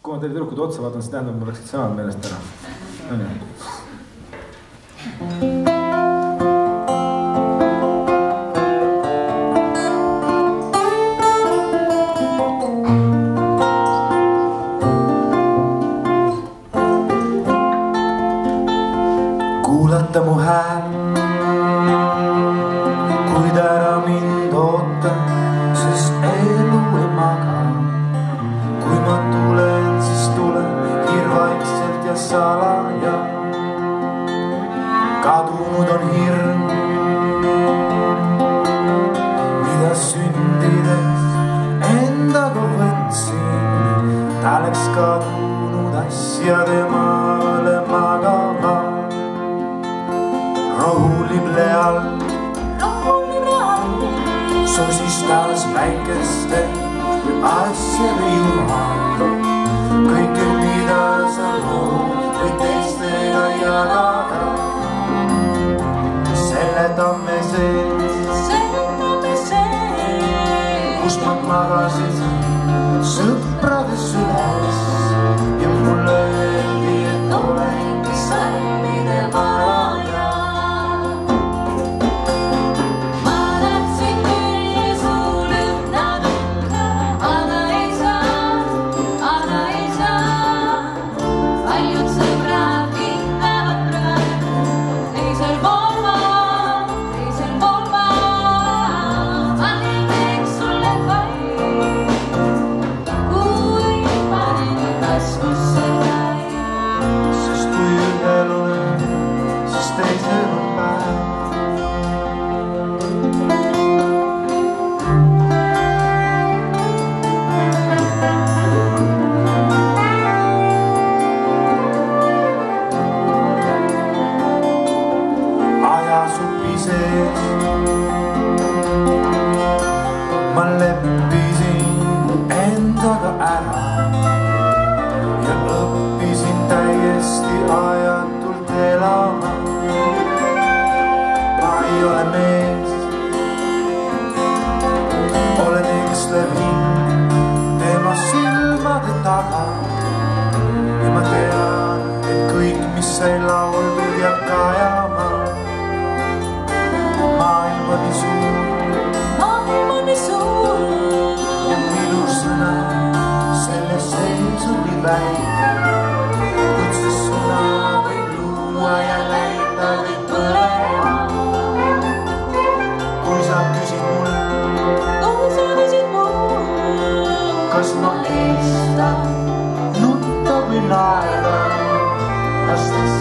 Kui ma teile tüdrukud otsa vaatan, siis tähendab, mul läksid sõnad meelest ära. Kuulata mu hääl, kuid ära mind oota, sest elu ei maga. Kui ma tulen, siis tulen hirvaikselt ja salaja. Kadunud on hirm, mida sündides endaga võtsin. Ta läks kadunud asjade maale magama. Rohulible all sosistas väikeste asjade jumal. Kõike, mida sa lood, või teistega jagada. Selle tamme sees, kus ma magasin sõprade süles. Ja mulle öeldi, et olengi salmide valaja. Ma leppisin endaga ära ja õppisin täiesti ajatult elama. Ma ei ole mees, olen ekslev hing tema silmade taga. Ja ma tean, et kõik, mis sai lauldud, jääb kajama. Maailm on nii suur ja minu sõna selles sees on nii väike. Kutses sõna võib luua ja läida või põlema. Kui sa küsid mul, kas ma eestan, nutta või naeda, lastes